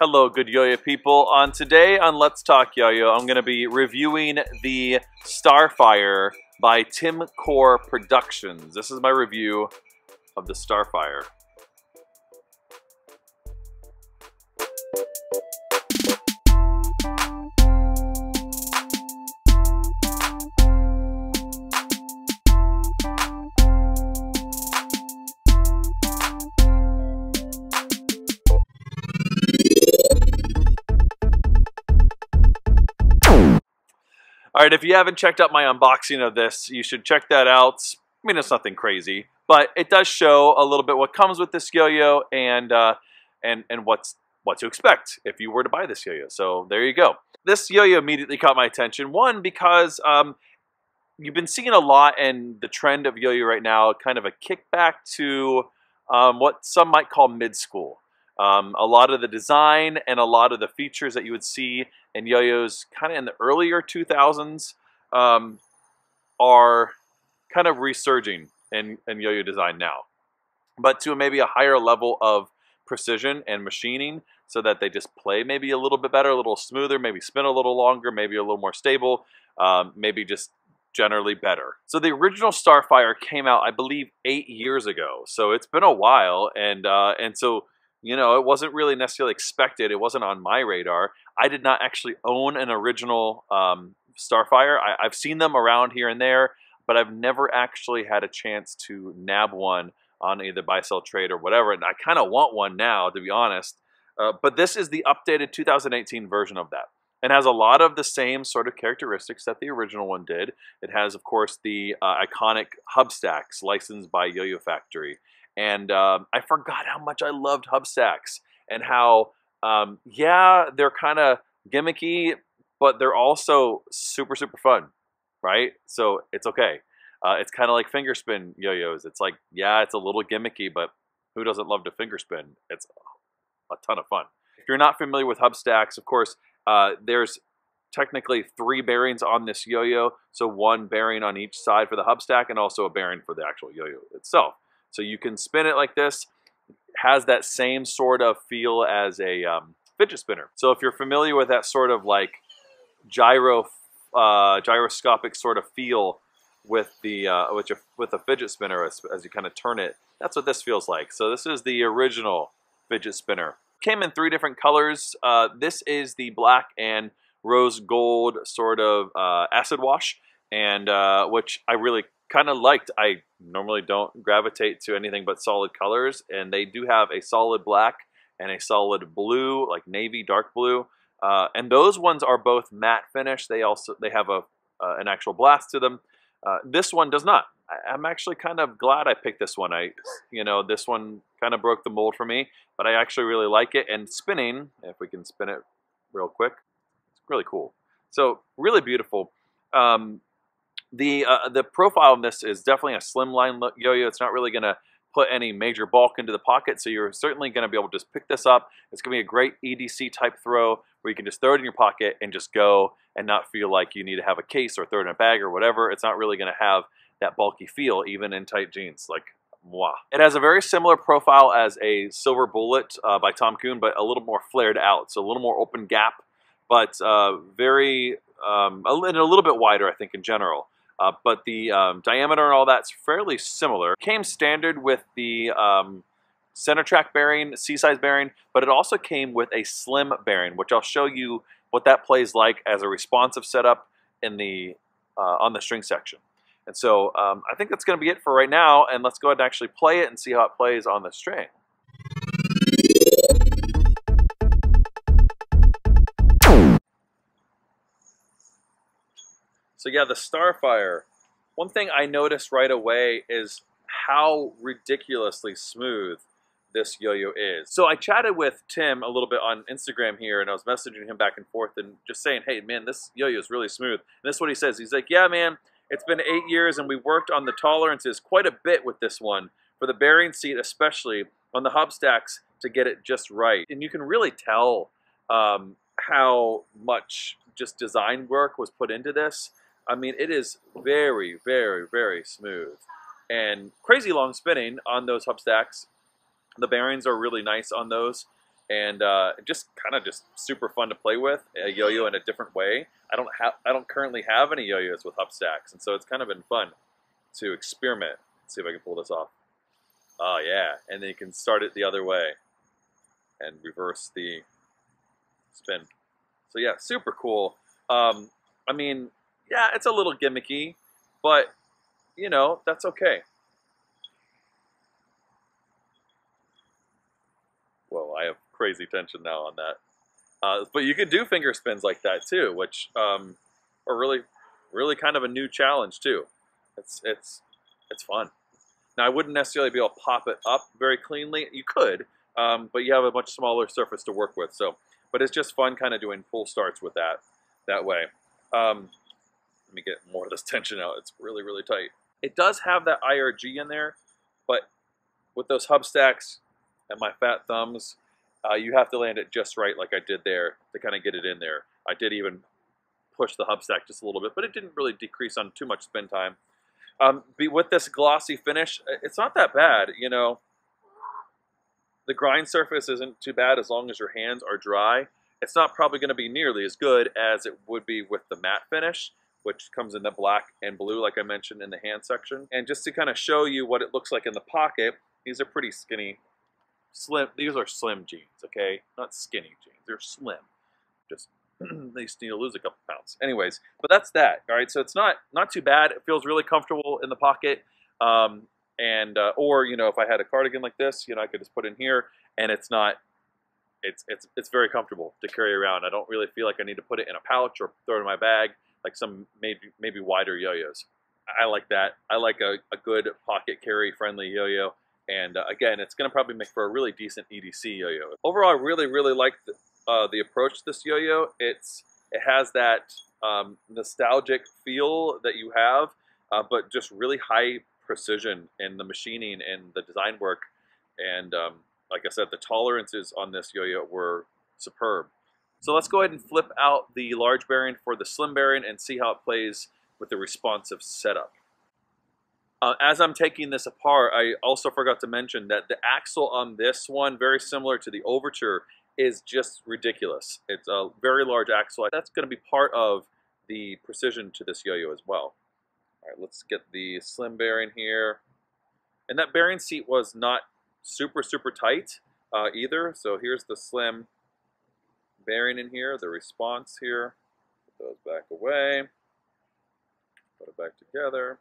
Hello, good yo-yo people. Today on Let's Talk Yo-Yo, I'm going to be reviewing the Starfire by TimCor Productions. This is my review of the Starfire. Alright, if you haven't checked out my unboxing of this, you should check that out. I mean, it's nothing crazy, but it does show a little bit what comes with this yo-yo and what to expect if you were to buy this yo-yo. So there you go. This yo-yo immediately caught my attention. One, because you've been seeing a lot in the trend of yo-yo right now, kind of a kickback to what some might call mid-school. A lot of the design and a lot of the features that you would see in yo-yos kind of in the earlier 2000s are kind of resurging in yo-yo design now, but to maybe a higher level of precision and machining so that they just play maybe a little bit better, a little smoother, maybe spin a little longer, maybe a little more stable, maybe just generally better. So the original Starfire came out, I believe, 8 years ago, so it's been a while, and so, you know, it wasn't really necessarily expected. It wasn't on my radar. I did not actually own an original Starfire. I've seen them around here and there, but I've never actually had a chance to nab one on either buy, sell, trade, or whatever, and I kind of want one now, to be honest. But this is the updated 2018 version of that. It has a lot of the same sort of characteristics that the original one did. It has, of course, the iconic hubstacks licensed by Yo-Yo Factory. And I forgot how much I loved hubstacks and how, yeah, they're kind of gimmicky, but they're also super, super fun, right? So it's okay. It's kind of like finger spin yo-yos. It's like, yeah, it's a little gimmicky, but who doesn't love to finger spin? It's a ton of fun. If you're not familiar with hubstacks, of course, there's technically 3 bearings on this yo-yo. So 1 bearing on each side for the hubstack and also a bearing for the actual yo-yo itself. So you can spin it like this. It has that same sort of feel as a fidget spinner. So if you're familiar with that sort of like gyroscopic sort of feel with the with a fidget spinner as you kind of turn it, that's what this feels like. So this is the original fidget spinner. Came in 3 different colors. This is the black and rose gold sort of acid wash, and which I really kind of liked. I normally don't gravitate to anything but solid colors, and they do have a solid black and a solid blue, like navy dark blue, and those ones are both matte finish. They have an actual blast to them. This one does not. I'm actually kind of glad I picked this one. This one kind of broke the mold for me, but I actually really like it. And spinning, if we can spin it real quick, it's really cool. So really beautiful. The profile of this is definitely a slimline yo-yo. It's not really going to put any major bulk into the pocket, so you're certainly going to be able to just pick this up. It's going to be a great EDC type throw where you can just throw it in your pocket and just go and not feel like you need to have a case or throw it in a bag or whatever. It's not really going to have that bulky feel even in tight jeans. Like, mwah. It has a very similar profile as a Silver Bullet by Tom Kuhn, but a little more flared out, so a little more open gap, but a little bit wider, I think, in general. But the diameter and all that's fairly similar. Came standard with the centertrac bearing, C-size bearing, but it also came with a slim bearing, which I'll show you what that plays like as a responsive setup in the on the string section. And so I think that's going to be it for right now, and let's go ahead and actually play it and see how it plays on the string. So yeah, the Starfire. One thing I noticed right away is how ridiculously smooth this yo-yo is. So I chatted with Tim a little bit on Instagram here, and I was messaging him back and forth and just saying, hey man, this yo-yo is really smooth. And this is what he says. He's like, yeah man, it's been 8 years and we worked on the tolerances quite a bit with this one, for the bearing seat especially, on the hubstacks to get it just right. And you can really tell how much just design work was put into this. I mean, it is very, very, very smooth and crazy long spinning on those hubstacks. The bearings are really nice on those, and just kind of just super fun to play with a yo-yo in a different way. I don't currently have any yo-yos with hubstacks, and so it's kind of been fun to experiment. Let's see if I can pull this off. Oh yeah, and then you can start it the other way and reverse the spin. So yeah, super cool. I mean, yeah, it's a little gimmicky, but you know, that's okay. Whoa, I have crazy tension now on that. But you can do finger spins like that too, which are really, really kind of a new challenge too. It's fun. Now I wouldn't necessarily be able to pop it up very cleanly. You could, but you have a much smaller surface to work with. So, but it's just fun kind of doing full starts with that way. Let me get more of this tension out. It's really, really tight. It does have that IRG in there, but with those hubstacks and my fat thumbs, you have to land it just right like I did there to kind of get it in there. I did even push the hubstack just a little bit, but it didn't really decrease on too much spin time. With this glossy finish, it's not that bad, you know. The grind surface isn't too bad as long as your hands are dry. It's not probably going to be nearly as good as it would be with the matte finish, which comes in the black and blue, like I mentioned in the hand section. And just to kind of show you what it looks like in the pocket, these are pretty skinny, slim. These are slim jeans, okay? Not skinny jeans. They're slim. Just they just need to lose a couple pounds. Anyways, but that's that. All right, so it's not too bad. It feels really comfortable in the pocket. Or you know, if I had a cardigan like this, you know, I could just put in here, and it's very comfortable to carry around. I don't really feel like I need to put it in a pouch or throw it in my bag like some maybe wider yo-yos. I like that. I like a good pocket carry friendly yo-yo. And again, it's going to probably make for a really decent EDC yo-yo. Overall, I really, really like the approach to this yo-yo. It has that nostalgic feel that you have, but just really high precision in the machining and the design work. And like I said, the tolerances on this yo-yo were superb. So let's go ahead and flip out the large bearing for the slim bearing and see how it plays with the responsive setup. As I'm taking this apart, I also forgot to mention that the axle on this one, very similar to the Overture, is just ridiculous. It's a very large axle. That's going to be part of the precision to this yo-yo as well. All right, let's get the slim bearing here. And that bearing seat was not super, super tight either. So here's the slim bearing in here, the response here. Put those back away. Put it back together.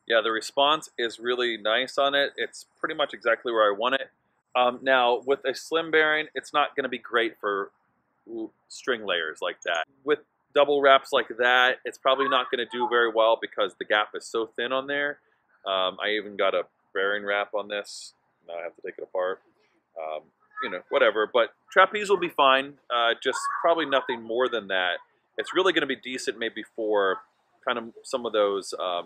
Yeah, the response is really nice on it. It's pretty much exactly where I want it. Now, with a slim bearing, it's not going to be great for string layers like that. With double wraps like that, it's probably not going to do very well because the gap is so thin on there. I even got a bearing wrap on this. Now I have to take it apart. You know, whatever. But trapeze will be fine. Just probably nothing more than that. It's really going to be decent maybe for kind of some of those, I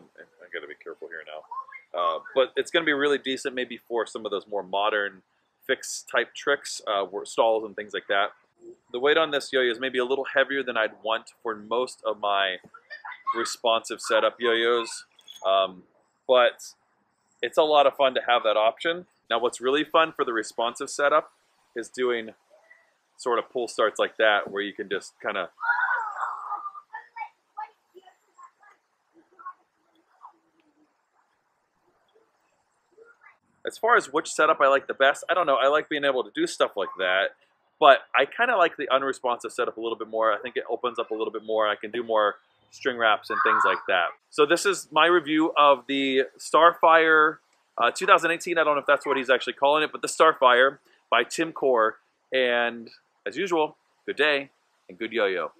gotta be careful here now, but it's gonna be really decent maybe for some of those more modern fix type tricks, stalls and things like that. The weight on this yo-yo is maybe a little heavier than I'd want for most of my responsive setup yo-yos, but it's a lot of fun to have that option. Now what's really fun for the responsive setup is doing sort of pull starts like that where you can just kind of as far as which setup I like the best, I don't know. I like being able to do stuff like that, but I kind of like the unresponsive setup a little bit more. I think it opens up a little bit more. I can do more string wraps and things like that. So this is my review of the Starfire 2018. I don't know if that's what he's actually calling it, but the Starfire by TimCor. And as usual, good day and good yo-yo.